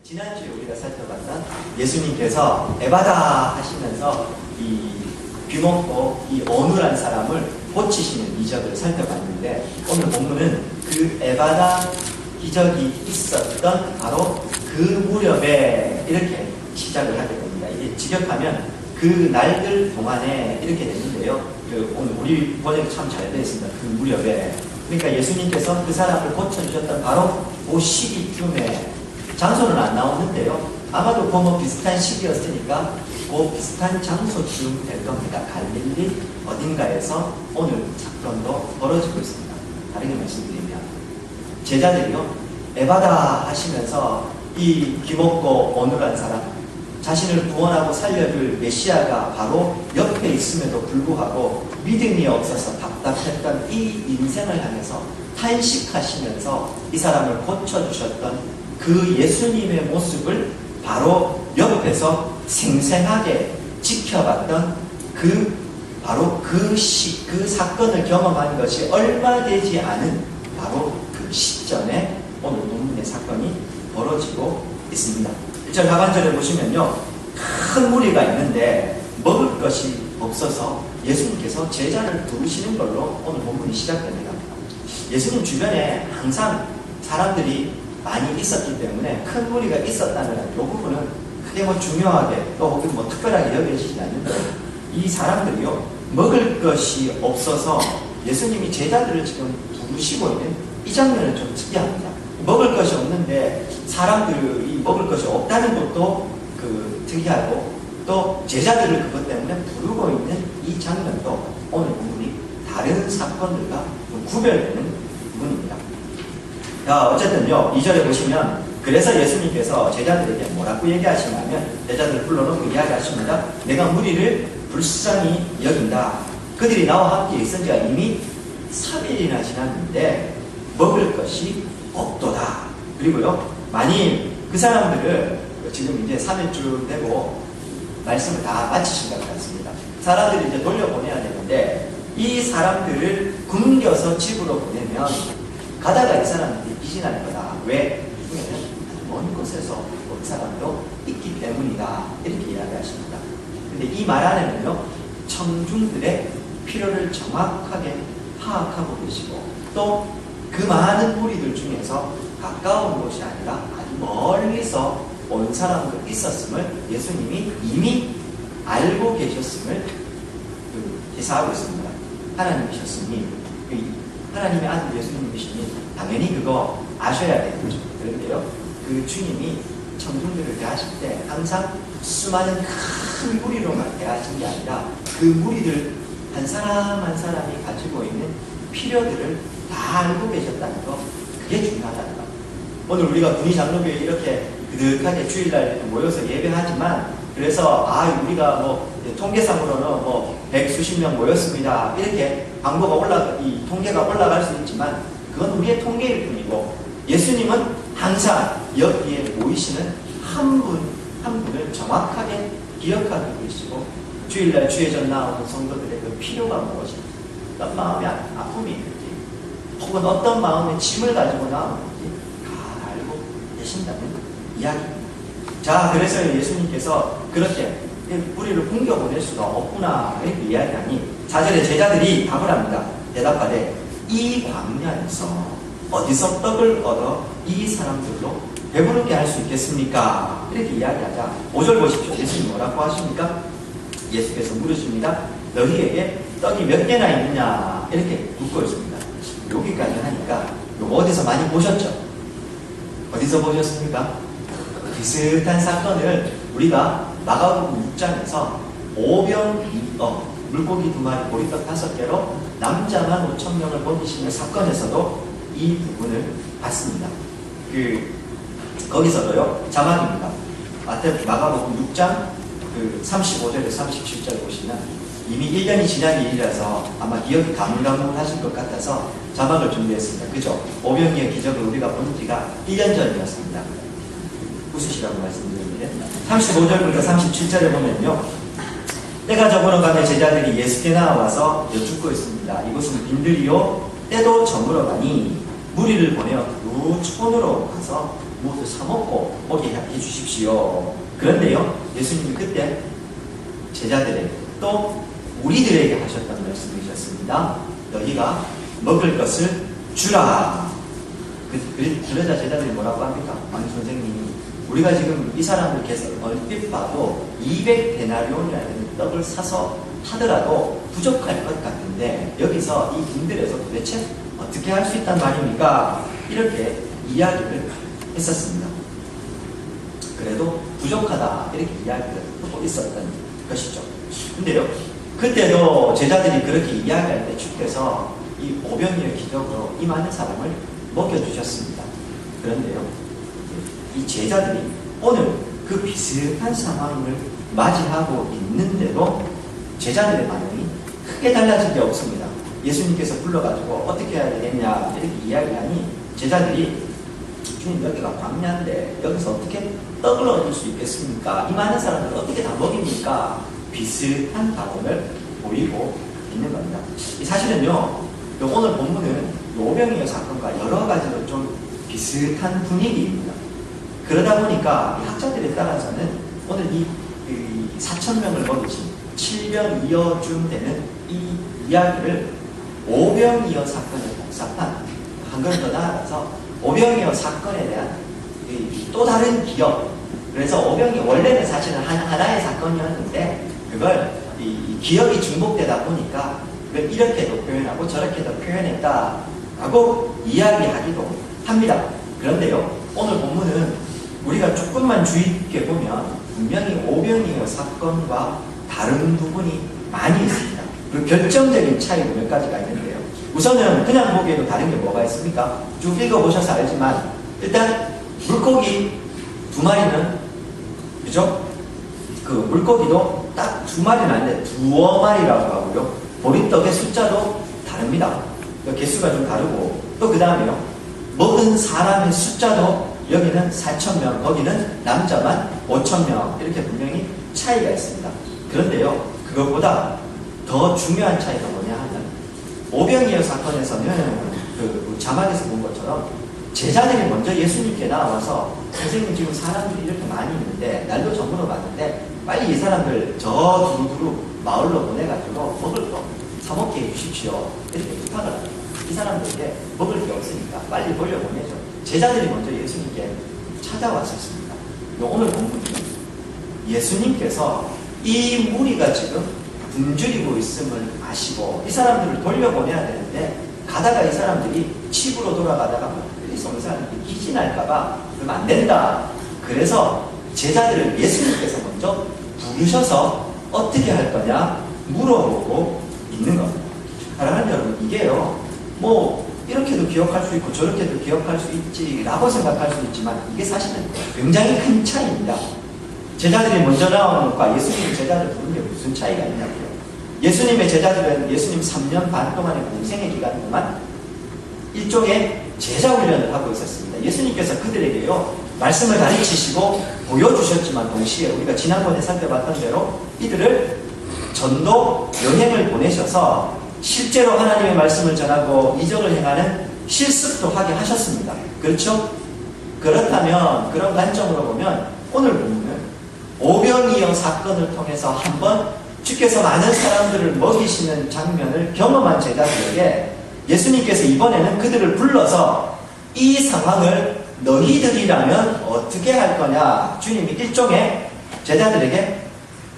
지난주에 우리가 살펴봤던 예수님께서 에바다 하시면서 이 귀먹고 이 어눌한 사람을 고치시는 이적을 살펴봤는데, 오늘 본문은 그 에바다 기적이 있었던 바로 그 무렵에 이렇게 시작을 하게 됩니다. 이게 직역하면 그 날들 동안에 이렇게 됐는데요. 오늘 우리 번역이 참 잘 되어 있습니다. 그 무렵에. 그러니까 예수님께서 그 사람을 고쳐주셨던 바로 그 시기쯤에, 장소는 안 나오는데요. 아마도 그 비슷한 시기였으니까 그 비슷한 장소쯤 될 겁니다. 갈릴리 어딘가에서 오늘 사건도 벌어지고 있습니다. 다르게 말씀드리면 제자들이요, 에바다 하시면서 이 귀먹고 어눌한 사람, 자신을 구원하고 살려줄 메시아가 바로 옆에 있음에도 불구하고 믿음이 없어서 답답했던 이 인생을 향해서 탄식하시면서 이 사람을 고쳐주셨던 그 예수님의 모습을 바로 옆에서 생생하게 지켜봤던 바로 그 사건을 경험한 것이 얼마 되지 않은 바로 그 시점에 오늘 본문의 사건이 벌어지고 있습니다. 1절 하반절에 보시면요, 큰 무리가 있는데 먹을 것이 없어서 예수님께서 제자를 부르시는 걸로 오늘 본문이 시작됩니다. 예수님 주변에 항상 사람들이 많이 있었기 때문에 큰 무리가 있었다는 이 부분은 크게 중요하게 또 혹은 특별하게 여겨지지 않는데, 이 사람들이요, 먹을 것이 없어서 예수님이 제자들을 지금 부르시고 있는 이 장면은 좀 특이합니다. 먹을 것이 없는데 사람들이 먹을 것이 없다는 것도 특이하고, 또 제자들을 그것 때문에 부르고 있는 이 장면도 오늘 부분이 다른 사건들과 좀 구별되는 부분입니다. 자, 어쨌든요, 2절에 보시면, 그래서 예수님께서 제자들에게 뭐라고 얘기하시냐면, 제자들을 불러놓고 이야기하십니다. 내가 무리를 불쌍히 여긴다. 그들이 나와 함께 있은 지가 이미 3일이나 지났는데 먹을 것이 없도다. 그리고요, 만일 그 사람들을 지금 이제 3일쯤 되고 말씀을 다 마치신 것 같습니다. 사람들이 이제 돌려보내야 되는데, 이 사람들을 굶겨서 집으로 보내면 가다가 이 사람들이 기진할 거다. 왜? 왜냐면 먼 곳에서 온 사람도 있기 때문이다. 이렇게 이야기하십니다. 근데 이 말 안에는요, 청중들의 필요를 정확하게 파악하고 계시고, 또 그 많은 무리들 중에서 가까운 곳이 아니라 아주 멀리서 온 사람도 있었음을 예수님이 이미 알고 계셨음을 기사하고 있습니다. 하나님이셨으니, 하나님의 아들 예수님이시니 당연히 그거 아셔야 되겠죠. 그런데요, 그 주님이 청중들을 대하실 때 항상 수많은 큰 무리로만 대하신 게 아니라 그 무리들 한 사람 한 사람이 가지고 있는 필요들을 다 알고 계셨다는 거, 그게 중요하다는 거. 오늘 우리가 군의 장로교에 이렇게 그득하게 주일날 모여서 예배하지만, 그래서 우리가 통계상으로는 100수십 명 모였습니다, 이렇게 이 통계가 올라갈 수 있지만, 그건 우리의 통계일 뿐이고, 예수님은 항상 여기에 모이시는 한 분을 정확하게 기억하고 계시고, 주일날 주의전 나오는 성도들의 그 필요가 무엇인지, 어떤 마음의 아픔이 있는지, 혹은 어떤 마음의 짐을 가지고 나오는지 다 알고 계신다는 이야기입니다. 자, 그래서 예수님께서 그렇게 무리를 굶겨보낼 수가 없구나 이렇게 이야기하니, 4절에 제자들이 답을 합니다. 대답하되 이 광야에서 어디서 떡을 얻어 이 사람들로 배부르게 할 수 있겠습니까? 이렇게 이야기하자 5절 보십시오. 예수님 뭐라고 하십니까? 예수께서 물으십니다. 너희에게 떡이 몇 개나 있느냐? 이렇게 묻고 있습니다. 여기까지 하니까 이거 어디서 많이 보셨죠? 어디서 보셨습니까? 비슷한 사건을 우리가 마가복음 6장에서 물고기 2마리, 보리떡 5개로 남자만 5,000명을 먹이시는 사건에서도 이 부분을 봤습니다. 거기서도요, 자막입니다. 마가복음 6장 35절에서 37절 보시면, 이미 1년이 지난 일이라서 아마 기억이 가물가물하실 것 같아서 자막을 준비했습니다. 그죠? 오병이의 기적을 우리가 본 지가 1년 전이었습니다. 웃으시라고 말씀드렸는데, 35절부터 37절에 보면요, 때가 저물어 가며 제자들이 예수께 나와서 여쭙고 있습니다. 이곳은 빈들이요 때도 저물어 가니 무리를 보내어 그 촌으로 가서 모두 사먹고 오게 해주십시오. 그런데요, 예수님이 그때 제자들에게 또 우리들에게 하셨던 말씀이셨습니다. 너희가 먹을 것을 주라. 그러자 제자들이 뭐라고 합니까? 아니 선생님이 우리가 지금 이 사람들께서 얼핏 봐도 200데나리온이라는 떡을 사서 하더라도 부족할 것 같은데 여기서 이 빈들에서 도대체 어떻게 할 수 있단 말입니까? 이렇게 이야기를 했었습니다. 그래도 부족하다 이렇게 이야기를 하고 있었던 것이죠. 근데요, 그때도 제자들이 그렇게 이야기할 때 주께서 이 오병이어 기적으로 이 많은 사람을 먹여주셨습니다. 그런데요, 이 제자들이 오늘 그 비슷한 상황을 맞이하고 있는데도 제자들의 반응이 크게 달라진 게 없습니다. 예수님께서 불러가지고 어떻게 해야 되겠냐 이렇게 이야기하니 제자들이 주님 여기가 광야인데 여기서 어떻게 떡을 얻을 수 있겠습니까? 이 많은 사람들 어떻게 다 먹입니까? 비슷한 반응을 보이고 있는 겁니다. 사실은요, 오늘 본문은 오병이어 사건과 여러 가지로 좀 비슷한 분위기입니다. 그러다 보니까 학자들에 따라서는 오늘 이 4,000명을 먹이신 7병2어쯤 되는 이 이야기를 오병이어 사건을 복사한 한 걸 더 나아가서 오병이어 사건에 대한 또 다른 기억. 그래서 오병이어 원래는 사실은 하나의 사건이었는데 그걸 이 기억이 중복되다 보니까 그걸 이렇게도 표현하고 저렇게도 표현했다라고 이야기하기도 합니다. 그런데요, 오늘 본문은 우리가 조금만 주의 깊게 보면 분명히 오병이어 사건과 다른 부분이 많이 있습니다. 그리고 결정적인 차이가 몇 가지가 있는데요. 우선은 그냥 보기에도 다른 게 뭐가 있습니까? 쭉 읽어보셔서 알지만 일단 물고기 2마리는 그죠? 그 물고기도 딱 2마리는 아닌데 2어마리라고 하고요. 보리떡의 숫자도 다릅니다. 개수가 좀 다르고 또 그 다음에요. 먹은 사람의 숫자도 여기는 4,000명, 거기는 남자만 5,000명 이렇게 분명히 차이가 있습니다. 그런데요, 그것보다 더 중요한 차이가 뭐냐 하면 오병이어 사건에서는 그 자막에서 본 것처럼 제자들이 먼저 예수님께 나와서 선생님 지금 사람들이 이렇게 많이 있는데 날도 저물어 봤는데 빨리 이 사람들 저 두루두루 마을로 보내가지고 먹을 거 사먹게 해주십시오 이렇게 부탁을 합니다. 이 사람들에게 먹을 게 없으니까 빨리 돌려보내죠. 제자들이 먼저 예수님께 찾아왔었습니다. 오늘 본문은 예수님께서 이 무리가 지금 굶주리고 있음을 아시고 이 사람들을 돌려보내야 되는데 가다가 이 사람들이 집으로 돌아가다가 성사람들이 기진할까봐 그러면 안 된다. 그래서 제자들을 예수님께서 먼저 부르셔서 어떻게 할 거냐 물어보고 있는 겁니다. 사랑하는 여러분, 이게요 뭐 이렇게도 기억할 수 있고 저렇게도 기억할 수 있지라고 생각할 수 있지만 이게 사실은 굉장히 큰 차이입니다. 제자들이 먼저 나오는 것과 예수님의 제자를 부르는 게 무슨 차이가 있냐고요. 예수님의 제자들은 예수님 3년 반 동안의 공생의 기간 동안 일종의 제자 훈련을 하고 있었습니다. 예수님께서 그들에게요 말씀을 가르치시고 보여주셨지만 동시에 우리가 지난번에 살펴봤던 대로 이들을 전도 여행을 보내셔서 실제로 하나님의 말씀을 전하고 이적을 행하는 실습도 하게 하셨습니다. 그렇죠? 그렇다면 그런 관점으로 보면 오늘 본문은 오병이어 사건을 통해서 한번 주께서 많은 사람들을 먹이시는 장면을 경험한 제자들에게 예수님께서 이번에는 그들을 불러서 이 상황을 너희들이라면 어떻게 할 거냐 주님이 일종의 제자들에게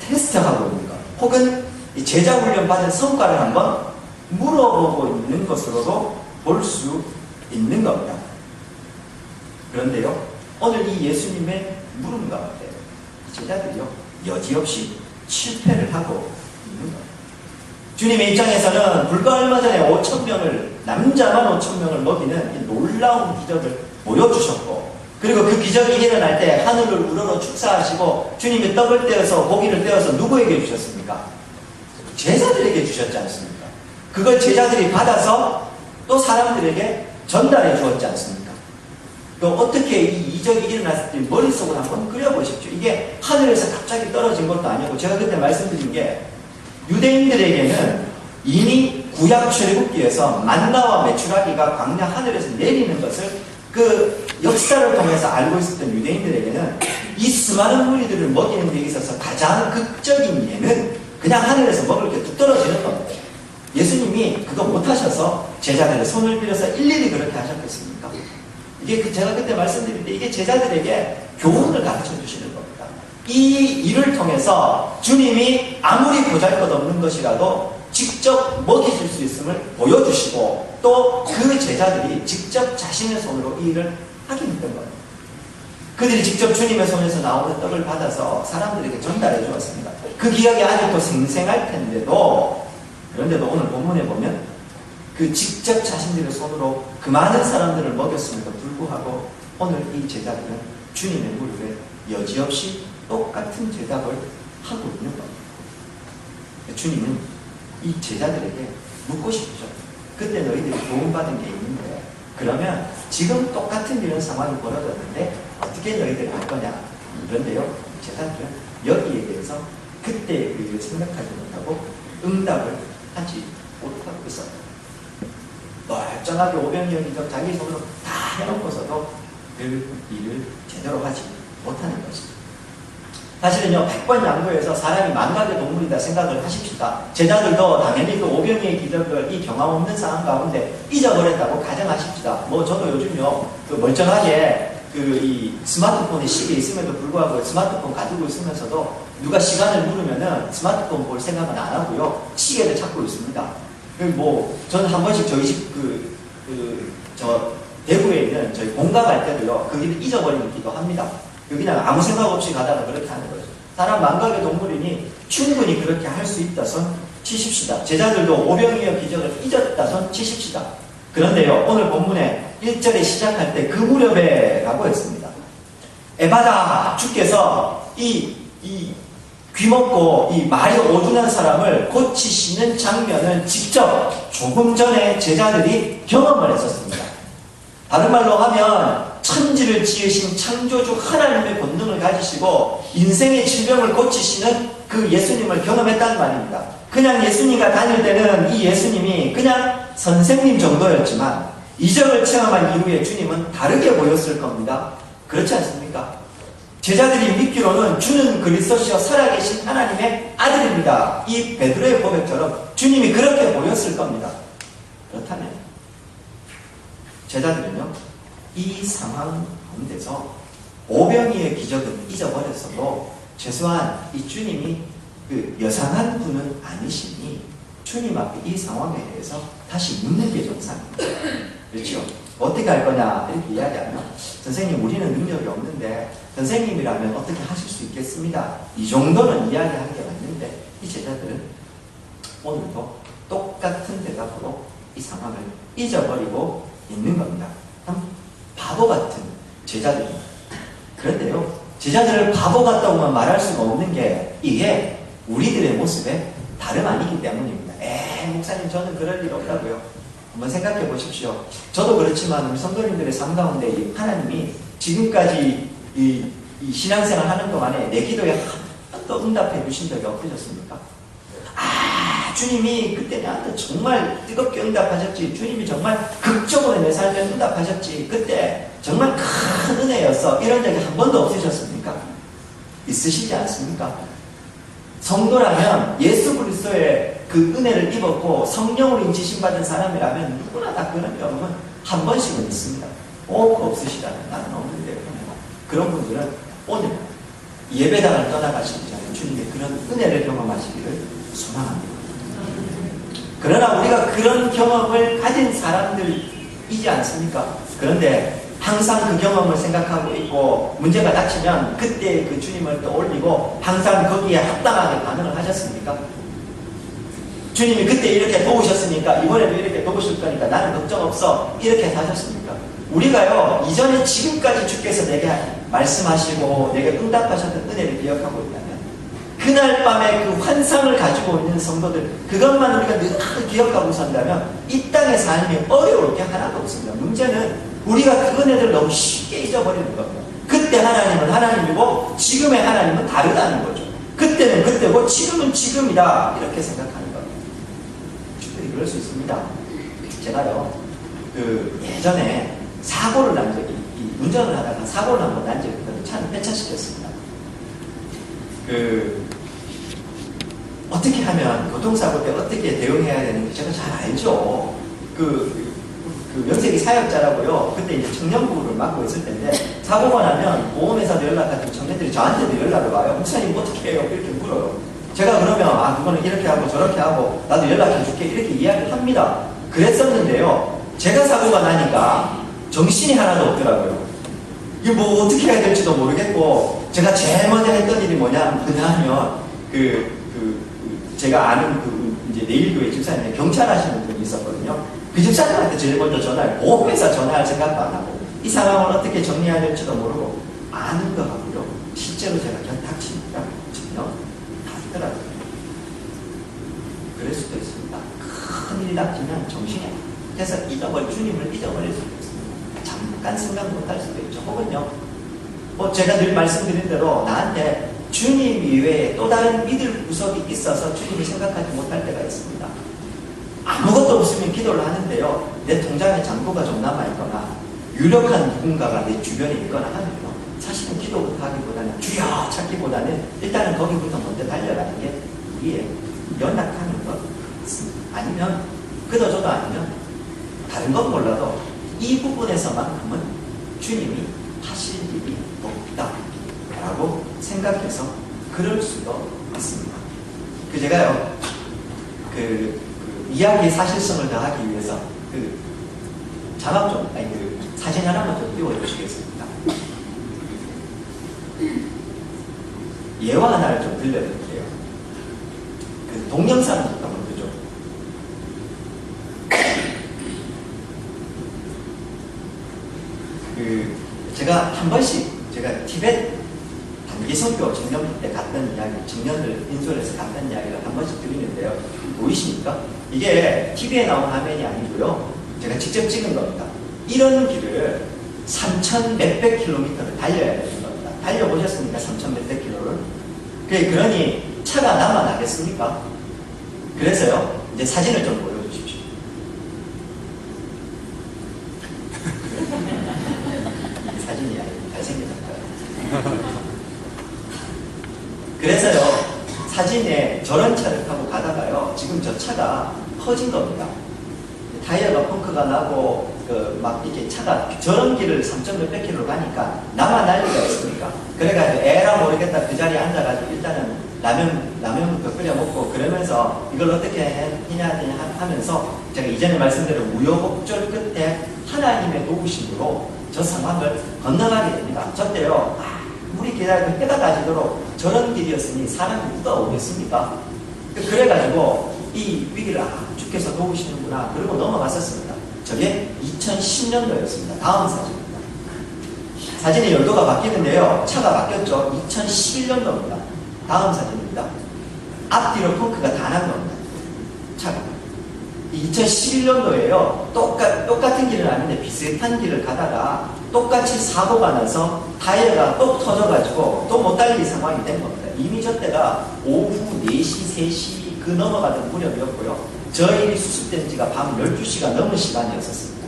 테스트하고 있는 것 혹은 이 제자 훈련 받은 성과를 한번 물어보고 있는 것으로도 볼 수 있는 겁니다. 그런데요 오늘 이 예수님의 물음 가운데 제자들이요 여지없이 실패를 하고 있는 거예요. 주님의 입장에서는 불과 얼마 전에 5,000명을 남자만 5,000명을 먹이는 이 놀라운 기적을 보여주셨고 그리고 그 기적이 일어날 때 하늘을 우러러 축사하시고 주님이 떡을 떼어서 고기를 떼어서 누구에게 주셨습니까? 제자들에게 주셨지 않습니까? 그걸 제자들이 받아서 또 사람들에게 전달해 주었지 않습니까? 또 어떻게 이 이적이 일어났을 때 머릿속으로 한번 그려보십시오. 이게 하늘에서 갑자기 떨어진 것도 아니고 제가 그때 말씀드린 게 유대인들에게는 이미 구약 출애굽기에서 만나와 메추라기가 광야 하늘에서 내리는 것을 그 역사를 통해서 알고 있었던 유대인들에게는 이 수많은 무리들을 먹이는 데 있어서 가장 극적인 예는 그냥 하늘에서 먹을 게 뚝 떨어지는 겁니다. 예수님이 그거 못하셔서 제자들의 손을 빌어서 일일이 그렇게 하셨겠습니까? 이게 제가 그때 말씀드릴 때 이게 제자들에게 교훈을 가르쳐 주시는 겁니다. 이 일을 통해서 주님이 아무리 보잘것없는 것이라도 직접 먹이실 수 있음을 보여주시고 또 그 제자들이 직접 자신의 손으로 이 일을 하게 했던 거예요. 그들이 직접 주님의 손에서 나오는 떡을 받아서 사람들에게 전달해 주었습니다. 그 기억이 아직도 생생할 텐데도 그런데도 오늘 본문에 보면 그 직접 자신들의 손으로 그 많은 사람들을 먹였음에도 불구하고 오늘 이 제자들은 주님의 무릎에 여지없이 똑같은 대답을 하고 있는 겁니다. 주님은 이 제자들에게 묻고 싶으셨다. 그때 너희들이 도움받은 게 있는데 그러면 지금 똑같은 이런 상황이 벌어졌는데 어떻게 너희들이 할 거냐. 그런데요, 제자들은 여기에 대해서 그때 일을 생각하지 못하고 응답을 하지 못하고 있었다. 멀쩡하게 오병이어기적 자기 손으로 다 해놓고서도 그 일을 제대로 하지 못하는 것입니다. 사실은요, 100번 양보해서 사람이 만각의 동물이다 생각을 하십시다. 제자들도 당연히 그 오병이의 기적을 이 경험 없는 상황 가운데 잊어버렸다고 가정하십시다. 뭐 저도 요즘요, 그 멀쩡하게 이 스마트폰이 시계에 있음에도 불구하고 스마트폰 가지고 있으면서도 누가 시간을 물으면은 스마트폰 볼 생각은 안 하고요, 시계를 찾고 있습니다. 뭐 저는 한 번씩 저희 집 저 대구에 있는 저희 본가 갈 때도요, 그 길을 잊어버리기도 합니다. 그냥 아무 생각 없이 가다가 그렇게 하는 거죠. 사람 만각의 동물이니 충분히 그렇게 할 수 있다 손 치십시다. 제자들도 오병이어 기적을 잊었다 손 치십시다. 그런데요, 오늘 본문에 1절에 시작할 때 그 무렵에 라고 했습니다. 에바다, 주께서 이 귀먹고 이 말이 오둔한 사람을 고치시는 장면을 직접 조금 전에 제자들이 경험을 했었습니다. 다른 말로 하면 천지를 지으신 창조주 하나님의 본능을 가지시고 인생의 질병을 고치시는 그 예수님을 경험했다는 말입니다. 그냥 예수님과 다닐 때는 이 예수님이 그냥 선생님 정도였지만 이적을 체험한 이후에 주님은 다르게 보였을 겁니다. 그렇지 않습니까? 제자들이 믿기로는 주는 그리스도시여 살아계신 하나님의 아들입니다. 이 베드로의 고백처럼 주님이 그렇게 보였을 겁니다. 그렇다면 제자들은요, 이 상황 가운데서 오병이의 기적은 잊어버렸어도 최소한 이 주님이 그 여상한 분은 아니시니 주님 앞에 이 상황에 대해서 다시 묻는 게 정상입니다. 그렇죠? 어떻게 할 거냐 이렇게 이야기하면 선생님 우리는 능력이 없는데 선생님이라면 어떻게 하실 수 있겠습니다. 이 정도는 이야기하는 게 맞는데 이 제자들은 오늘도 똑같은 대답으로 이 상황을 잊어버리고 있는 겁니다. 참 바보 같은 제자들입니다. 그런데요, 제자들을 바보 같다고만 말할 수가 없는 게 이게 우리들의 모습에 다름 아니기 때문입니다. 목사님 저는 그럴 일 없다고요. 한번 생각해 보십시오. 저도 그렇지만 우리 성도님들의 삶 가운데 하나님이 지금까지 이 신앙생활 하는 동안에 내 기도에 한 번도 응답해 주신 적이 없으셨습니까? 주님이 그때 나한테 정말 뜨겁게 응답하셨지. 주님이 정말 극적으로 내 삶에 응답하셨지. 그때 정말 큰 은혜였어. 이런 적이 한 번도 없으셨습니까? 있으시지 않습니까? 성도라면 예수 그리스도의 그 은혜를 입었고 성령으로 인치심 받은 사람이라면 누구나 다 그런 경험은 한 번씩은 있습니다. 없으시다면 나는 없는데 그런 분들은 오늘 예배당을 떠나가시기 전에 주님의 그런 은혜를 경험하시기를 소망합니다. 그러나 우리가 그런 경험을 가진 사람들이지 않습니까? 그런데 항상 그 경험을 생각하고 있고 문제가 닥치면 그때 그 주님을 떠올리고 항상 거기에 합당하게 반응을 하셨습니까? 주님이 그때 이렇게 도우셨으니까 이번에도 이렇게 도우실 거니까 나는 걱정 없어 이렇게 사셨습니까? 우리가요, 이전에 지금까지 주께서 내게 말씀하시고 내게 응답하셨던 은혜를 기억하고 있다면 그날 밤에 그 환상을 가지고 있는 성도들, 그것만 우리가 늘 기억하고 산다면 이 땅의 삶이 어려울 게 하나도 없습니다. 문제는 우리가 그 은혜를 너무 쉽게 잊어버리는 겁니다. 그때 하나님은 하나님이고 지금의 하나님은 다르다는 거죠. 그때는 그때고 지금은 지금이다 이렇게 생각하는 겁니다. 주님께 그럴 수 있습니다. 제가요, 예전에 사고를 난 적이, 운전을 하다가 사고를 한 번 난 적이 있거든요. 차를 폐차시켰습니다. 어떻게 하면 교통사고 때 어떻게 대응해야 되는지 제가 잘 알죠. 면세기 사역자라고요. 그때 이제 청년부를 맡고 있을 텐데, 사고가 나면 보험회사도 연락하고 청년들이 저한테도 연락을 와요. 목사님 어떻게 해요? 이렇게 물어요. 제가 그러면, 그거는 이렇게 하고 저렇게 하고, 나도 연락해줄게. 이렇게 이야기를 합니다. 그랬었는데요. 제가 사고가 나니까 정신이 하나도 없더라고요. 이게 뭐 어떻게 해야 될지도 모르겠고, 제가 제일 먼저 했던 일이 뭐냐면, 제가 아는 이제 내일교회 집사님이 경찰 하시는 분이 있었거든요. 그 집사님한테 제일 먼저 전화해. 보험회사 전화할 생각도 안 하고, 이 상황을 어떻게 정리해야 될지도 모르고, 아는 거 하고요. 실제로 제가 닥칩니다. 전혀 다르더라고요. 그럴 수도 있습니다. 큰일이 닥치면 정신이 그래서 주님을 잊어버릴 수도 있습니다. 잠깐 생각 못할 수도 있죠. 혹은요, 제가 늘 말씀드린 대로 나한테 주님 이외에 또 다른 믿을 구석이 있어서 주님을 생각하지 못할 때가 있습니다. 아무것도 없으면 기도를 하는데요. 내 통장에 잔고가 좀 남아있거나 유력한 누군가가 내 주변에 있거나 하면요. 사실은 기도부터 하기보다는 주여 찾기보다는 일단은 거기부터 먼저 달려가는 게 우리의 연락하는 것 같습니다. 아니면 그도저도 아니면 다른 건 몰라도 이 부분에서만큼은 주님이 하실 일이 없다 라고 생각해서 그럴 수도 있습니다. 제가요 이야기의 사실성을 더하기 위해서 자막 좀 사진 하나만 좀 띄워주시겠습니다. 예화 하나를 좀 들려드릴게요. 동영상부터 먼저 좀. 제가 한 번씩 제가 티벳 단기선교 청년부 때 갔던 이야기, 청년들 인솔에서 갔던 이야기를 한 번씩 드리는데요. 보이십니까? 이게 TV에 나온 화면이 아니고요. 제가 직접 찍은 겁니다. 이런 길을 3,000 몇백 킬로미터를 달려야 되는 겁니다. 달려보셨습니까? 3,000 몇백 킬로를? 그러니 차가 남아나겠습니까? 그래서요, 이제 사진을 좀 보여주십시오. 이 사진이 잘생겨졌어요. 그래서요, 사진에 저런 차를 타고 가다가요, 지금 저 차가 퍼진 겁니다. 타이어가 펑크가 나고, 이렇게 차가 저런 길을 3,000 몇백 킬로를 가니까 나만 난리가 있습니까? 그래가지고 에라 모르겠다 그 자리에 앉아가지고 일단은 라면부터 끓여 먹고 그러면서 이걸 어떻게 해야 되냐 하면서 제가 이전에 말씀드린 우여곡절 끝에 하나님의 도우심으로 저 상황을 건너가게 됩니다. 저 때요, 우리 기다리고 해가 가지도록 저런 길이었으니 사람이 누가 오겠습니까? 그래가지고 이 위기를 주께서 도우시는구나 그러고 넘어갔었습니다. 저게 2010년도였습니다. 다음 사진입니다. 사진의 연도가 바뀌는데요. 차가 바뀌었죠. 2011년도입니다. 다음 사진입니다. 앞뒤로 펑크가 다 난 겁니다. 차가. 2011년도에요. 똑같은 길은 아닌데 비슷한 길을 가다가 똑같이 사고가 나서 타이어가 똑 터져가지고 또 못 달릴 상황이 된 겁니다. 이미 저 때가 오후 4시, 3시 넘어가던 무렵이었고요. 저희 수습된 지가 밤 12시가 넘은 시간이었었습니다.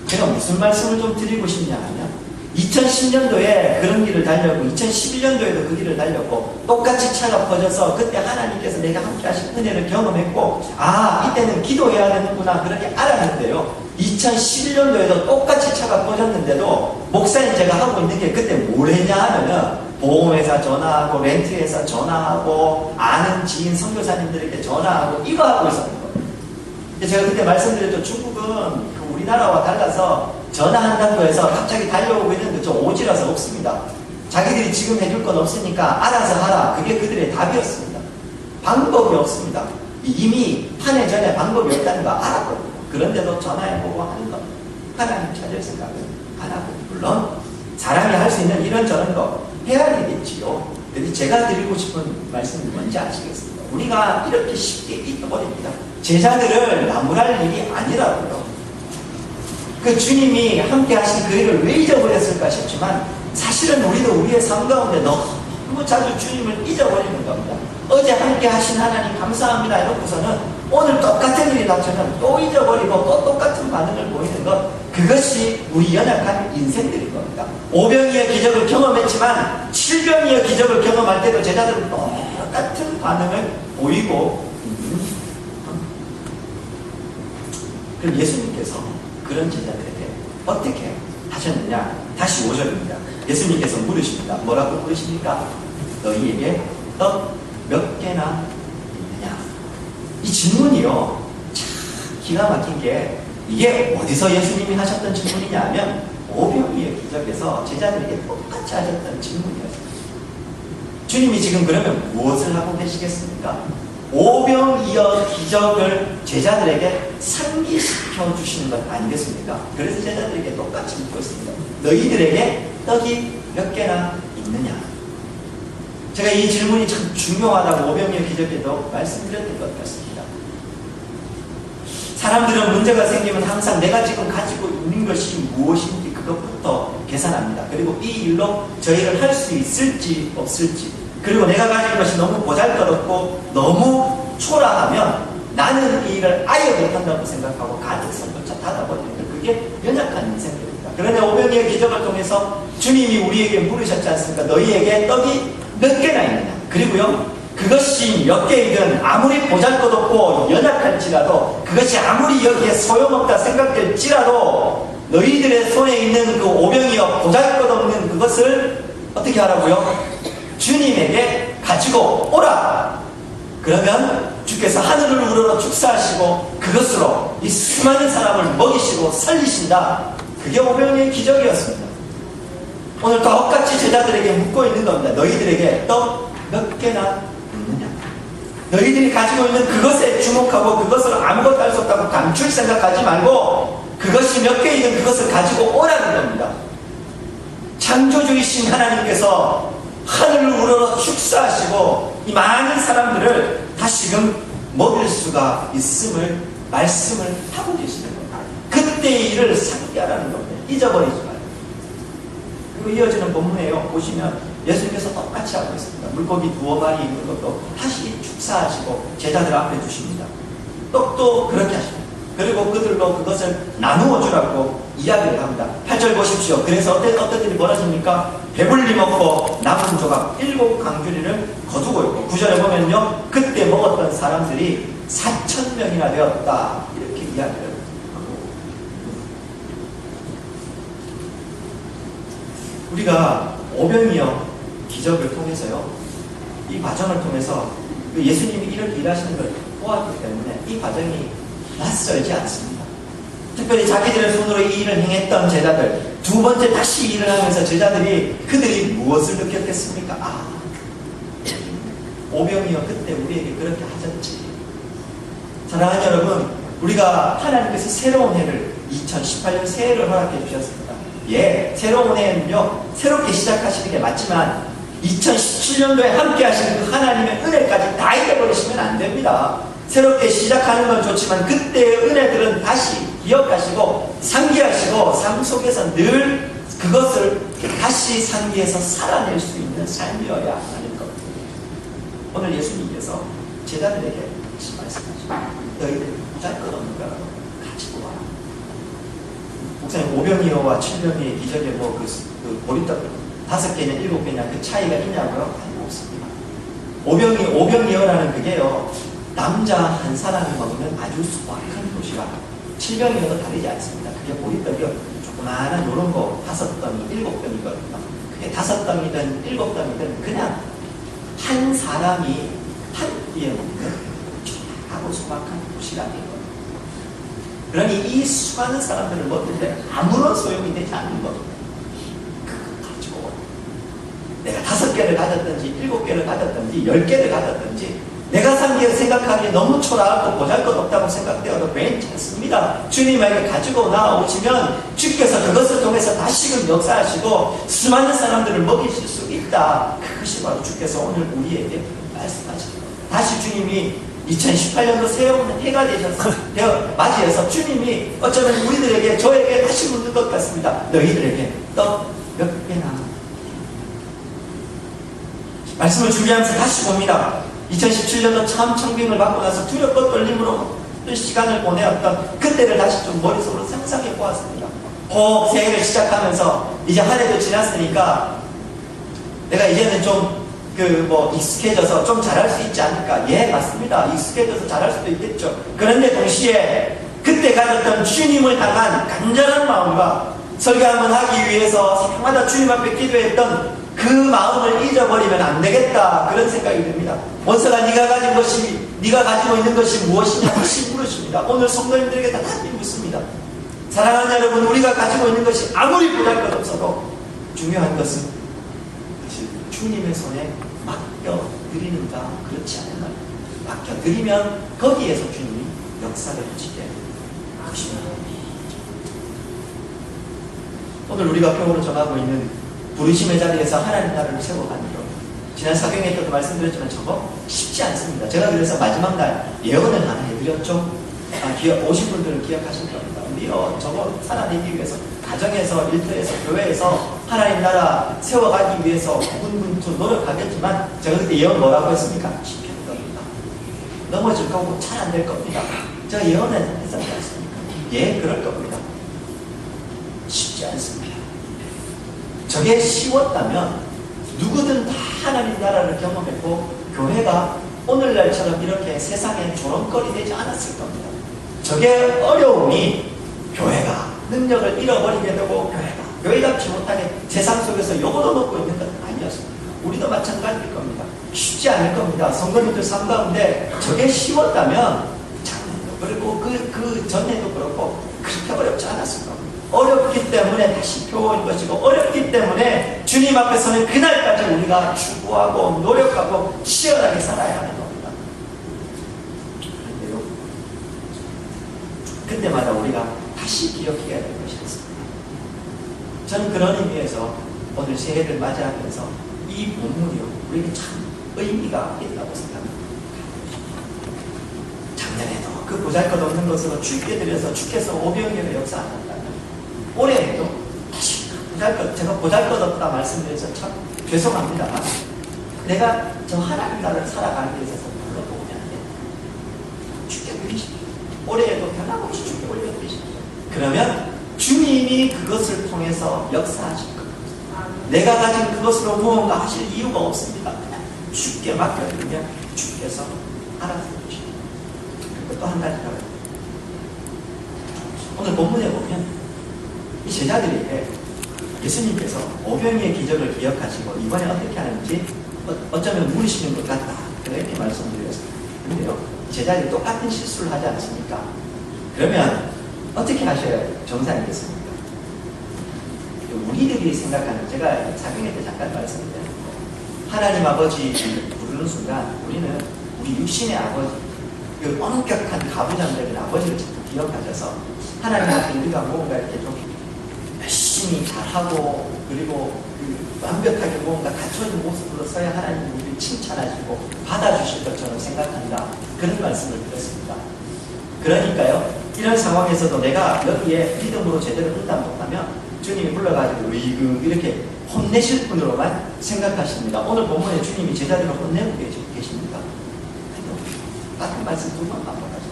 제가 무슨 말씀을 좀 드리고 싶냐 하면 2010년도에 그런 길을 달렸고 2011년도에도 그 길을 달렸고 똑같이 차가 퍼져서 그때 하나님께서 내가 함께 하신 은혜를 경험했고 이때는 기도해야 되는구나 그렇게 알았는데요. 2011년도에도 똑같이 차가 퍼졌는데도 목사님 제가 하고 있는 게 그때 뭘 했냐 하면은 보험회사 전화하고 렌트회사 전화하고 아는 지인 선교사님들에게 전화하고 이거 하고 있었던 거예요. 제가 그때 말씀드렸죠. 중국은 우리나라와 달라서 전화한다고 해서 갑자기 달려오고 있는데 저 오지라서 없습니다. 자기들이 지금 해줄 건 없으니까 알아서 하라. 그게 그들의 답이었습니다. 방법이 없습니다. 이미 한 해 전에 방법이 없다는 거 알았거든요. 그런데도 전화해보고 하는 겁니다. 하나님 찾을 생각은 안 하고 물론 사람이 할 수 있는 이런저런 거 해야 되겠지요. 근데 제가 드리고 싶은 말씀이 뭔지 아시겠습니까? 우리가 이렇게 쉽게 잊어버립니다. 제자들을 나무랄 일이 아니라고요. 그 주님이 함께 하신 그 일을 왜 잊어버렸을까 싶지만 사실은 우리도 우리의 삶 가운데 너무 자주 주님을 잊어버리는 겁니다. 어제 함께 하신 하나님 감사합니다 해놓고서는 오늘 똑같은 일이 닥쳐면 또 잊어버리고 또 똑같은 반응을 보이는 것, 그것이 우리 연약한 인생들인 겁니다. 오병이의 기적을 경험했지만 칠병이의 기적을 경험할 때도 제자들은 똑같은 반응을 보이고 있는 겁니다. 그럼 예수님께서 그런 제자들에게 어떻게 하셨느냐? 다시 5절입니다. 예수님께서 물으십니다. 뭐라고 물으십니까? 너희에게 떡 몇 개나 있느냐? 이 질문이요, 참 기가 막힌 게, 이게 어디서 예수님이 하셨던 질문이냐 하면 오병이의 기적에서 제자들에게 똑같이 하셨던 질문이었어요. 주님이 지금 그러면 무엇을 하고 계시겠습니까? 오병이어 기적을 제자들에게 상기시켜 주시는 것 아니겠습니까? 그래서 제자들에게 똑같이 묻고 있습니다. 너희들에게 떡이 몇 개나 있느냐? 제가 이 질문이 참 중요하다고 오병이어 기적에도 말씀드렸던 것 같습니다. 사람들은 문제가 생기면 항상 내가 지금 가지고 있는 것이 무엇인지 그것부터 계산합니다. 그리고 이 일로 저 일을 할 수 있을지 없을지, 그리고 내가 가진 것이 너무 보잘것없고 너무 초라하면 나는 이 일을 아예 못한다고 생각하고 가능성조차 닫아버리는 것, 그게 연약한 인생들입니다. 그런데 오병이어 기적을 통해서 주님이 우리에게 물으셨지 않습니까? 너희에게 떡이 몇 개나 있느냐? 그리고요, 그것이 몇 개이든 아무리 보잘것없고 연약할지라도, 그것이 아무리 여기에 소용없다 생각될지라도 너희들의 손에 있는 그 오병이어 보잘것없는 그것을 어떻게 하라고요? 주님에게 가지고 오라. 그러면 주께서 하늘을 우러러 축사하시고 그것으로 이 수많은 사람을 먹이시고 살리신다. 그게 오병이어의 기적이었습니다. 오늘 똑같이 제자들에게 묻고 있는 겁니다. 너희들에게 떡 몇 개나 있느냐? 너희들이 가지고 있는 그것에 주목하고 그것을 아무것도 할 수 없다고 감출 생각하지 말고 그것이 몇 개이든 그것을 가지고 오라는 겁니다. 창조주이신 하나님께서 하늘을 우러러 축사하시고 이 많은 사람들을 다시금 먹일 수가 있음을 말씀을 하고 계시는 겁니다. 그때의 일을 상기하라는 겁니다. 잊어버리지 말고. 그리고 이어지는 본문에요, 보시면 예수님께서 똑같이 하고 있습니다. 물고기 두어 마리 있는 것도 다시 축사하시고 제자들 앞에 주십니다. 떡도 그렇게 하십니다. 그리고 그들로 그것을 나누어 주라고 이야기를 합니다. 8절 보십시오. 그래서 어떤 일이 벌어집니까? 배불리 먹고 남은 조각 7강주리를 거두고 있고, 9절에 보면요, 그때 먹었던 사람들이 4,000명이나 되었다, 이렇게 이야기를 하고, 우리가 오병이어 기적을 통해서요, 이 과정을 통해서 예수님이 이렇게 일하시는 걸 보았기 때문에 이 과정이 낯설지 않습니다. 특별히 자기들의 손으로 이 일을 행했던 제자들, 두 번째 다시 일을 하면서 그들이 무엇을 느꼈겠습니까? 아, 오병이어 그때 우리에게 그렇게 하셨지. 사랑하는 여러분, 우리가 하나님께서 새로운 해를 2018년 새해를 허락해 주셨습니다. 예, 새로운 해는요, 새롭게 시작하시는 게 맞지만 2017년도에 함께 하시는 그 하나님의 은혜까지 다 잊어버리시면 안 됩니다. 새롭게 시작하는 건 좋지만 그때의 은혜들은 다시 기억하시고 상기하시고 삶 속에서 늘 그것을 다시 상기해서 살아낼 수 있는 삶이어야 하는 것. 오늘 예수님께서 제자들에게 말씀하시고, 너희들 보잘것없는 거라고 가지고 와라. 목사님, 오병이어와 칠병이의 기적에 그 보리떡 5개냐 7개냐 그 차이가 있냐고요? 아니, 없습니다. 오병이어라는 그게요, 남자 한 사람이 먹는 아주 소박한 도시락. 칠병이어도 다르지 않습니다. 그게 보리떡이요, 조그마한 요런 거 5덩이, 7덩이거든요. 그게 5덩이든 7덩이든 그냥 한 사람이 한 끼에 먹는 조그마하고 소박한 도시락이거든요. 그러니 이 수많은 사람들을 먹을 때 아무런 소용이 되지 않는 겁니다. 그거 가지고 내가 5개를 가졌든지 7개를 가졌든지 10개를 가졌든지 내가 생각하기에 너무 초라하고 보잘것없다고 생각되어도 괜찮습니다. 주님에게 가지고 나오시면 주께서 그것을 통해서 다시금 역사하시고 수많은 사람들을 먹이실 수 있다. 그것이 바로 주께서 오늘 우리에게 말씀하시는 겁니다. 다시 주님이 2018년도 새로운 해가 맞이해서 주님이 어쩌면 우리들에게, 저에게 다시 묻는 것 같습니다. 너희들에게 떡 몇 개나? 말씀을 준비하면서 다시 봅니다. 2017년도 참 청빙을 받고 나서 두렵고 떨림으로 시간을 보내었던 그때를 다시 좀 머릿속으로 상상해 보았습니다. 새해를 시작하면서 이제 한 해도 지났으니까 내가 이제는 좀 익숙해져서 좀 잘할 수 있지 않을까? 예, 맞습니다. 익숙해져서 잘할 수도 있겠죠. 그런데 동시에 그때 가졌던 주님을 향한 간절한 마음과 설교 한번 하기 위해서 새벽마다 주님 앞에 기도했던 그 마음을 잊어버리면 안 되겠다, 그런 생각이 듭니다. 원서가 네가 가지고 있는 것이 무엇이냐 다시 물으십니다. 오늘 성도님들에게 다 다시 묻습니다. 사랑하는 여러분, 우리가 가지고 있는 것이 아무리 보잘것없어도 중요한 것은 주님의 손에 맡겨드리는가 그렇지 않은가. 맡겨드리면 거기에서 주님이 역사를 하시게 하십니다. 오늘 우리가 표어로 정하고 있는 부르심의 자리에서 하나님 나라를 세워가는 것, 지난 사경에 때도 말씀드렸지만 저거 쉽지 않습니다. 제가 그래서 마지막 날 예언을 하나 해드렸죠. 오신 분들은 기억하실 겁니다. 우리요 저거 살아내기 위해서 가정에서, 일터에서, 교회에서 하나님 나라 세워가기 위해서 고군분투 노력하겠지만 제가 그때 예언 뭐라고 했습니까? 실패할 겁니다. 넘어질 거고 잘 안 될 겁니다. 제가 예언을 했었지 않습니까? 예, 그럴 겁니다. 쉽지 않습니다. 저게 쉬웠다면 누구든 다 하나님 나라를 경험했고 교회가 오늘날처럼 이렇게 세상에 조롱거리 되지 않았을 겁니다. 저게 어려움이 교회가 능력을 잃어버리게 되고 교회답지 못하게 세상 속에서 욕을 놓고 있는 건 아니었습니다. 우리도 마찬가지일 겁니다. 쉽지 않을 겁니다. 성도님들 삶 가운데 저게 쉬웠다면 작년도 그렇고 그 전에도 그렇고 그렇게 어렵지 않았을 겁니다. 어렵기 때문에 다시 표현인 것이고 어렵기 때문에 주님 앞에서는 그날까지 우리가 추구하고 노력하고 치열하게 살아야 하는 겁니다. 그런데요, 그때마다 우리가 다시 기억해야 될 것이 있습니다. 저는 그런 의미에서 오늘 새해를 맞이하면서 이 본문이요 우리에게 참 의미가 있다고 생각합니다. 작년에도 그 보잘것없는 것으로 주께 드려서 주께서 오병이어의 역사한다면 올해에도 다시 제가 보잘것없다 말씀드려서 참 죄송합니다만 내가 저 하나님 나라를 살아가는 데 있어서 별로 도움이 안 돼요. 주께 드리십시오. 올해에도 변함없이 주께 올려드리십시오. 그러면 주님이 그것을 통해서 역사하실 겁니다. 내가 가진 그것으로 무언가 하실 이유가 없습니다. 그냥 주께 맡겨드리면 주께서 알아서 해주십니다. 그리고 또 한 가지가 오늘 본문에 보면 이 제자들에게 예수님께서 오병이의 기적을 기억하시고 이번에 어떻게 하는지 어쩌면 물으시는 것 같다, 그렇게 말씀드렸습니다. 그런데요, 제자들이 똑같은 실수를 하지 않습니까? 그러면 어떻게 하셔야 정상이겠습니까? 우리들이 생각하는, 제가 사경회 때 잠깐 말씀드렸는데 하나님 아버지 부르는 순간 우리는 우리 육신의 아버지, 그 엄격한 가부장적인 아버지를 자꾸 기억하셔서 하나님 앞에 우리가 뭔가 이렇게 좀 열심히 잘하고 그리고 완벽하게 뭔가 갖춰진 모습으로 서야 하나님이 우리를 칭찬하시고 받아주실 것처럼 생각한다, 그런 말씀을 드렸습니다. 그러니까요, 이런 상황에서도 내가 여기에 믿음으로 제대로 응답 못하면 주님이 불러가지고 으이그 이렇게 혼내실 분으로만 생각하십니다. 오늘 본문에 주님이 제자들을 혼내고 계십니까? 같은 말씀 두 번 반복하죠.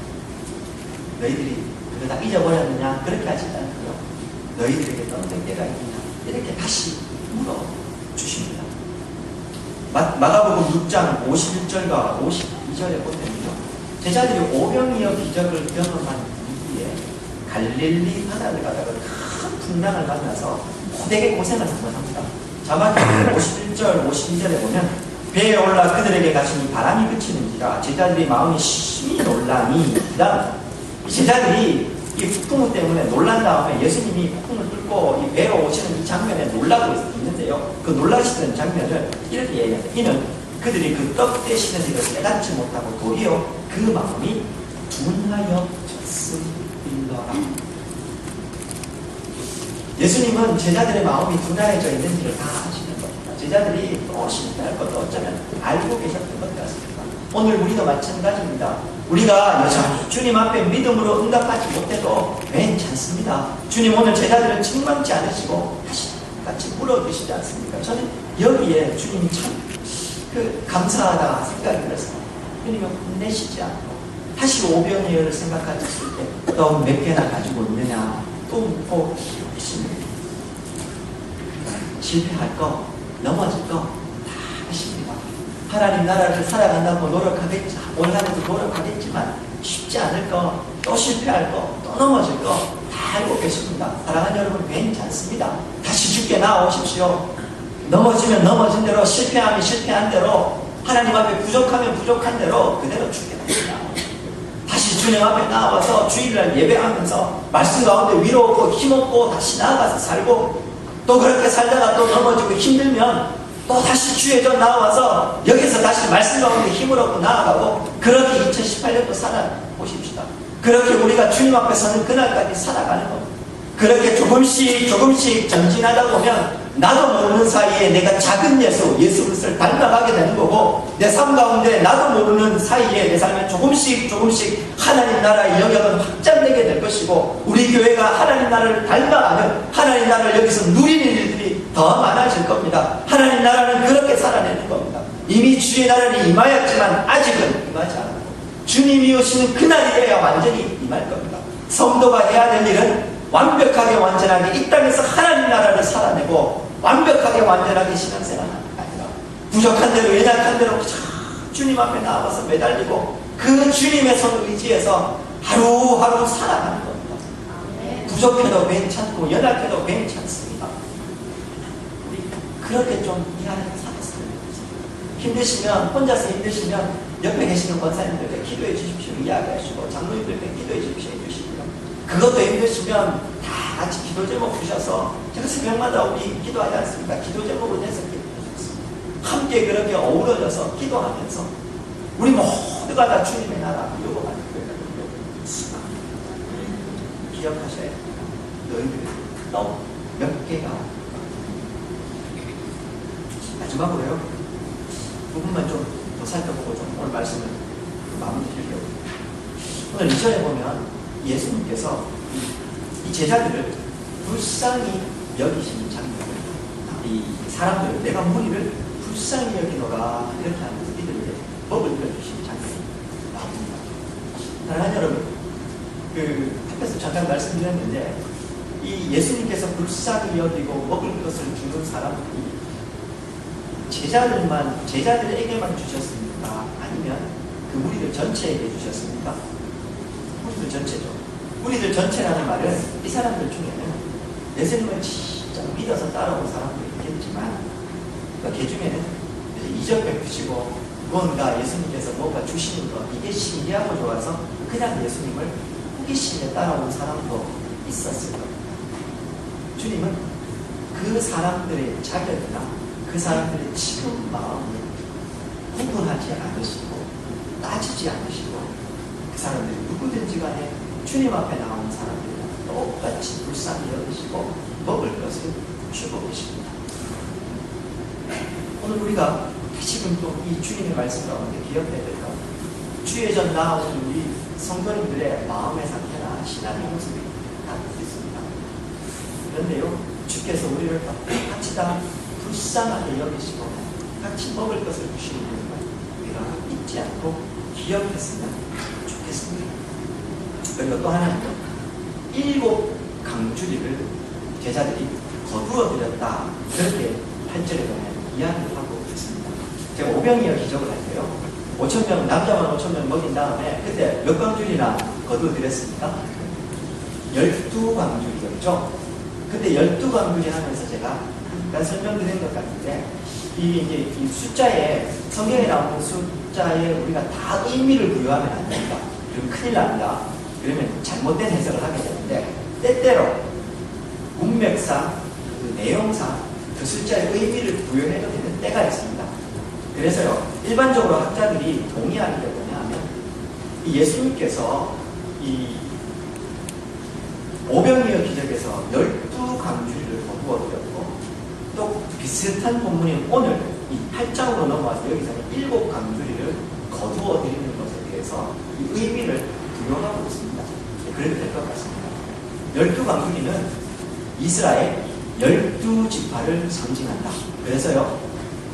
너희들이 그거 다 잊어버렸느냐? 그렇게 하시지 않고요, 너희들에게 떠는 때가 있느냐? 이렇게 다시 물어주십니다. 마가복음 6장 51절과 52절에 보면요, 제자들이 오병이어 기적을 경험한 이후에 갈릴리 바다를 가다가 큰 풍랑을 만나서 되게 고생을 한번 합니다. 자막에 51절, 52절에 보면 배에 올라 그들에게 가시니 바람이 그치는지라 제자들이 마음이 심히 놀라니, 제자들이 이 폭풍우 때문에 놀란 다음에 예수님이 폭풍을 뚫고 이 배로 오시는 이 장면에 놀라고 있는데요, 그 놀라시던 장면을 이렇게 얘기합니다. 이는 그들이 그 떡 떼시는 일을 깨닫지 못하고 도리어 그 마음이 둔하여졌음이더라. 예수님은 제자들의 마음이 둔하여져 있는지를 다 아시는 겁니다. 제자들이 또 실패할 것도 어쩌면 알고 계셨던 것 같습니다. 오늘 우리도 마찬가지입니다. 우리가 여전히 주님 앞에 믿음으로 응답하지 못해도 괜찮습니다. 주님 오늘 제자들을 책망지 않으시고 다시 같이 물어주시지 않습니까? 저는 여기에 주님이 참 감사하다 생각이 들었습니다. 주님은 혼내시지 않고 다시 오병이어를 생각하셨을 때 너 몇 개나 가지고 있느냐 또 묻고 하시는 실패할 거 넘어질 거 다 하십니다. 하나님 나라를 살아간다고 올라가면서 노력하겠지만 쉽지 않을 거, 또 실패할 거, 또 넘어질 거 다 알고 계십니다. 사랑하는 여러분, 괜찮습니다. 다시 주께 나오십시오. 넘어지면 넘어진 대로, 실패하면 실패한 대로, 하나님 앞에 부족하면 부족한 대로 그대로 주께 나옵니다. 다시 주님 앞에 나와서 주일날 예배하면서 말씀 가운데 위로 얻고 힘없고 다시 나아가서 살고, 또 그렇게 살다가 또 넘어지고 힘들면 또 다시 주의 전 나와서 여기서 다시 말씀 가운데 힘을 얻고 나아가고, 그렇게 2018년도 살아보십시다. 그렇게 우리가 주님 앞에 서는 그날까지 살아가는 겁니다. 그렇게 조금씩 전진하다 보면 나도 모르는 사이에 내가 작은 예수 그리스도를 닮아가게 되는 거고, 내 삶 가운데 나도 모르는 사이에 내 삶에 조금씩 하나님 나라의 영역은 확장되게 될 것이고, 우리 교회가 하나님 나라를 닮아가는, 하나님 나라를 여기서 누리는 일들이 더 많아질 겁니다. 하나님 나라는 그렇게 살아내는 겁니다. 이미 주의 나라는 임하였지만 아직은 임하지 않고, 주님이 오시는 그날이 돼야 완전히 임할 겁니다. 성도가 해야 될 일은 완벽하게 완전하게 이 땅에서 하나님 나라를 살아내고, 완벽하게 완전하게 신앙생활하는 게 아니라 부족한 대로 연약한 대로 주님 앞에 나와서 매달리고 그 주님의 손을 의지해서 하루하루 살아가는 겁니다. 부족해도 괜찮고 연약해도 괜찮습니다. 우리 그렇게 좀 이해하는 살았어요. 힘드시면, 혼자서 힘드시면 옆에 계시는 권사님들께 기도해 주십시오. 이야기하시고, 장로님들께 기도해 주십시오. 그것도 힘드시면 다 같이 기도 제목 주셔서, 제가 새벽마다 우리 기도하지 않습니까? 기도 제목을 내서 기도해 주셨습니다. 함께 그렇게 어우러져서 기도하면서 우리 모두가 다 주님의 나라 이루어가는 교회가 되겠습니다. 기억하셔야 됩니다. 너희들 너 몇 개가 마지막으로요, 부분만 좀 더 살펴보고 좀 오늘 말씀을 마무리 드리려고. 오늘 2절에 보면 예수님께서 이 제자들을 불쌍히 여기시는 장면을, 이 사람들, 내가 무리를 불쌍히 여기노라 이렇게 하면서 이들에게 먹을 들어주시는 장면이 나옵니다. 사랑하는 여러분, 앞에서 잠깐 말씀드렸는데, 이 예수님께서 불쌍히 여기고 먹을 것을 주는 사람들이 제자들에게만 주셨습니까? 아니면 그 무리들 전체에게 주셨습니까? 무리들 전체죠. 무리들 전체라는 말은 이 사람들 중에는 예수님을 진짜 믿어서 따라온 사람도 있겠지만, 그 중에는 이적 베푸시고 무언가 예수님께서 뭔가 주시는 것, 이게 신기하고 좋아서 그냥 예수님을 호기심에 따라온 사람도 있었을 겁니다. 주님은 그 사람들의 자격이나 그 사람들의 지금 마음을 구분하지 않으시고 따지지 않으시고, 그 사람들이 누구든지 간에 주님 앞에 나온 사람들과 똑같이 불쌍히 여기시고 먹을 것을 주고 계십니다. 오늘 우리가 다시금 또 이 주님의 말씀 가운데 기억해야 될 것, 주의 전 나오는 우리 성도님들의 마음의 상태나 신앙의 모습이 다 있습니다. 그런데요, 주께서 우리를 같이 다 불쌍하게 여기시고 같이 먹을 것을 주시는 것을 우리가 잊지 않고 기억했으면 좋겠습니다. 그리고 또 하나는 7 강주리를 제자들이 거두어 드렸다, 그렇게 8절에 보면 이야기를 하고 있습니다. 제가 오병이어 기적을 할게요. 5,000명, 남자만 5,000명 먹인 다음에 그때 몇 강주리나 거두어 드렸습니까? 12강주리였죠. 그때 12강주리 하면서 제가 잠깐 설명드린 것 같은데, 이제 이 숫자에, 성경에 나오는 숫자에 우리가 다 의미를 부여하면 안 됩니다. 그럼 큰일 납니다. 그러면 잘못된 해석을 하게 되는데, 때때로 문맥상, 그 내용상 그 숫자에 의미를 부여해도 되는 때가 있습니다. 그래서요, 일반적으로 학자들이 동의하는 게 뭐냐 하면, 이 예수님께서 이 오병이어 기적에서 12강주리를 거두어 드렸고, 또 비슷한 본문인 오늘 이 8장으로 넘어와서 여기서는 7 강주리를 거두어 드리는 것에 대해서 이 의미를 부여하고 있습니다. 그래도 될 것 같습니다. 12 강주리는 이스라엘 12지파를 상징한다. 그래서요,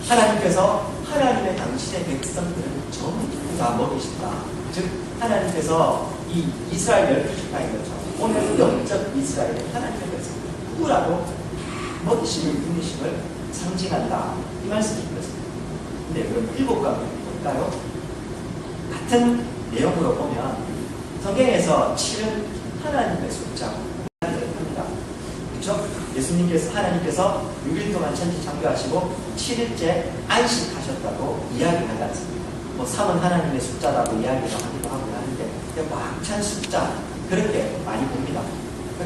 하나님께서 하나님의 당신의 백성들은 전부 다 먹이신다. 즉 하나님께서 이 이스라엘 12지파인 것처럼 오늘 영적 이스라엘의 하나님의 백성 누구라도 먹이시는 분이심을 상징한다. 이 말씀인 것입니다. 근데 그럼 7가지 볼까요? 같은 내용으로 보면 성경에서 7은 하나님의 숫자고 합니다. 그렇죠? 예수님께서 하나님께서 6일 동안 천지 창조하시고 7일째 안식하셨다고 이야기하지 않습니까? 뭐 3은 하나님의 숫자라고 이야기를 하기도 하고 하는데 꽉 찬 숫자 그렇게 많이 봅니다.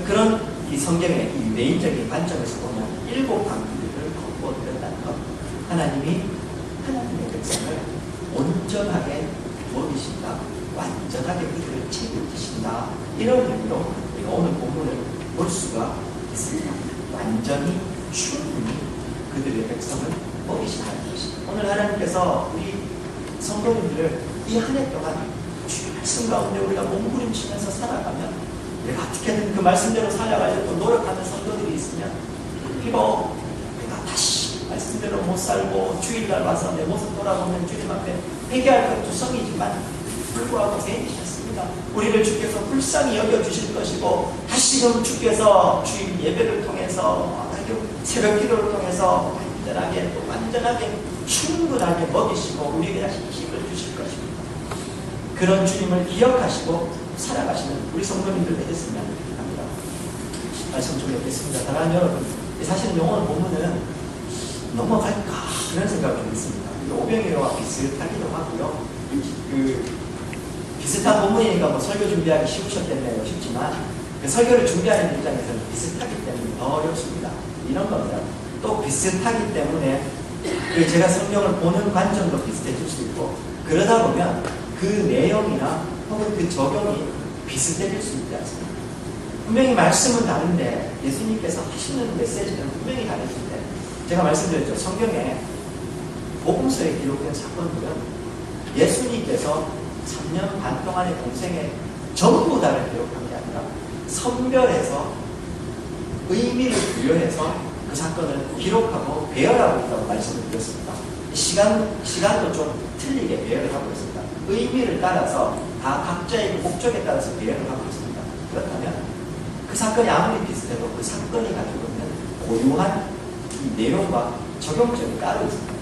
그런 이 성경의 이 유대인적인 관점에서 보면 7강들을 거부한다는 것, 하나님이 하나님의 백성을 온전하게 먹이신다, 완전하게 그들을 책임지신다, 이런 의미로 우리가 오늘 본문을 볼 수가 있습니다. 완전히 충분히 그들의 백성을 먹이신다는 것입니다. 오늘 하나님께서 우리 성도님들을 이 한 해 동안 주의 말씀 가운데 우리가 몸부림치면서 살아가면 내가 어떻게든 그 말씀대로 살아가려고 노력하는 성도들이 있으면 비록 내가 다시 말씀대로 못 살고 주일날 와서 내 모습 돌아보면 주님 앞에 회개할 것 두성이지만 불구하고 회개하셨습니다. 우리를 주께서 불쌍히 여겨주실 것이고 다시금 주께서 주일 예배를 통해서 새벽 기도를 통해서 완전하게 충분하게 먹이시고 우리에게 다시 힘을 주실 것입니다. 그런 주님을 기억하시고 살아가시는 우리 성도님들 되겠으면 합니다. 말씀 좀 읽겠습니다. 사랑하는 여러분, 사실은 영어를 보면은 넘어갈까 그런 생각이 좀 있습니다. 오병이어와 비슷하기도 하고요. 비슷한 본문이니까 뭐 설교 준비하기 쉬우셨겠네요. 쉽지만 그 설교를 준비하는 입장에서는 비슷하기 때문에 더 어렵습니다. 이런 겁니다. 또 비슷하기 때문에 제가 성경을 보는 관점도 비슷해질 수 있고 그러다 보면 그 내용이나 혹은 그 적용이 비슷해질 수 있지 않습니까? 분명히 말씀은 다른데 예수님께서 하시는 메시지는 분명히 다르신데 제가 말씀드렸죠. 성경에 복음서에 기록된 사건들은 예수님께서 3년 반 동안의 공생에 전부 다를 기록한 게 아니라 선별해서 의미를 부여해서 그 사건을 기록하고 배열하고 있다고 말씀을 드렸습니다. 시간도 좀 틀리게 배열을 하고 있습니다. 의미를 따라서 다 각자의 목적에 따라서 배열을 하고 있습니다. 그렇다면 그 사건이 아무리 비슷해도 그 사건이 가지고 있는 고유한 이 내용과 적용점이 따로 있습니다.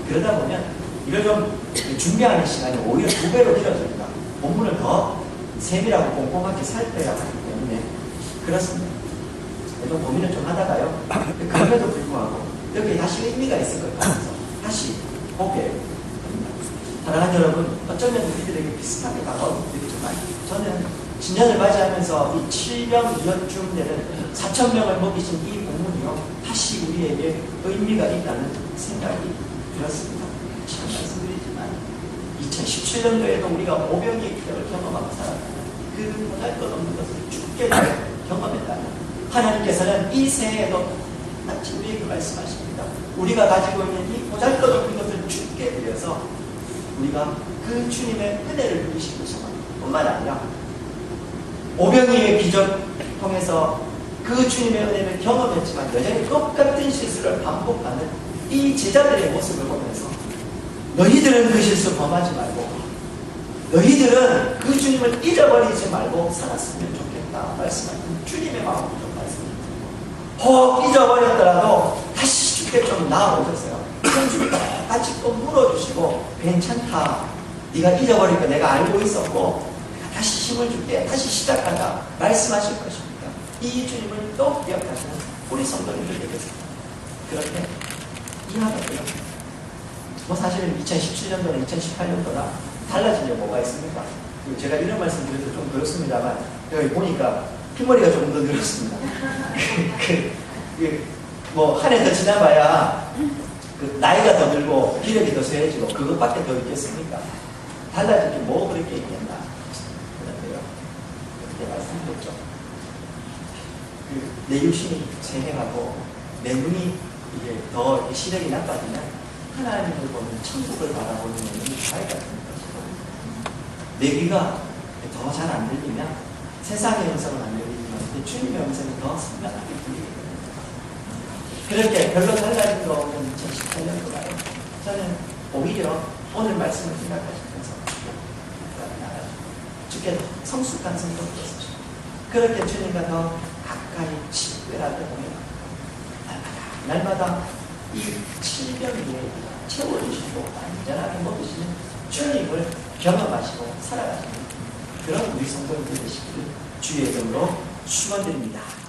그러다 보면 이걸 좀 준비하는 시간이 오히려 2배로 길어집니다. 본문을 더 세밀하고 꼼꼼하게 살펴야 하기 때문에 그렇습니다. 좀 고민을 좀 하다가요. 그럼에도 불구하고 여기에 다시 의미가 있을 것 같아서 다시 보게 됩니다. 사랑하는 여러분, 어쩌면 우리들에게 비슷하게 다가오는 분들이 좀 많아요. 저는 신년을 맞이하면서 이 7병 2년쯤 되는 4,000명을 먹이신 이 본문이요. 다시 우리에게 의미가 있다는 생각이 들었습니다. 참 말씀드리지만 2017년도에도 우리가 오병이의 기적을 경험하고 살았다면 그 보잘것없는 것을 죽게 경험했다면 하나님께서는 이 새해에도 마치 우리에게 말씀하십니다. 우리가 가지고 있는 이 보잘것없는 것을 주께 드려서 우리가 그 주님의 은혜를 누리시고 뿐만 아니라 오병이의 기적 통해서 그 주님의 은혜를 경험했지만 여전히 똑같은 실수를 반복하는 이 제자들의 모습을 보면서 너희들은 그 실수 범하지 말고 너희들은 그 주님을 잊어버리지 말고 살았으면 좋겠다 말씀하신 주님의 마음을 좀 말씀드립니다. 혹 잊어버렸더라도 다시 주께 좀 나아오셨어요. 주님과 같이 또 물어주시고 괜찮다. 네가 잊어버리니까 내가 알고 있었고 내가 다시 힘을 줄게. 다시 시작하자. 말씀하실 것입니다. 이 주님을 또 기억하시는 우리 성도님들 되겠습니다. 그렇게 이해하고요. 뭐 사실은 2017년도나 2018년도나 달라진 게 뭐가 있습니까? 제가 이런 말씀 드려서 좀 그렇습니다만 여기 보니까 흰머리가 조금 더 늘었습니다. 뭐 한 해 더 지나봐야 그 나이가 더 들고 기력이 더 쇠해지고 그것밖에 더 있겠습니까? 달라진 게 뭐 그렇게 있겠나? 그런데요. 그때 말씀드렸죠. 내 유심이 쇠해하고 내 눈이 이게 더 시력이 나빠지면 하나님을 보는 천국을 바라보는 눈이 밝아지는 것이고 내 귀가 더 잘 안 들리면 세상의 음성은 안 들리지만 주님의 음성이 더 선명하게 들리게 됩니다. 그렇게 별로 달라진 거 없는 2018년도가요. 저는 오히려 오늘 말씀을 생각하시면서 주께 성숙한 성도가 되시죠. 그렇게 주님과 더 가까이 친밀하게 보면 날마다 이 질병에 채워주시고 완전하게 먹으시는 주님을 경험하시고 살아가시는 그런 우리 성도님들 되시기를 주의 이름으로 축원드립니다.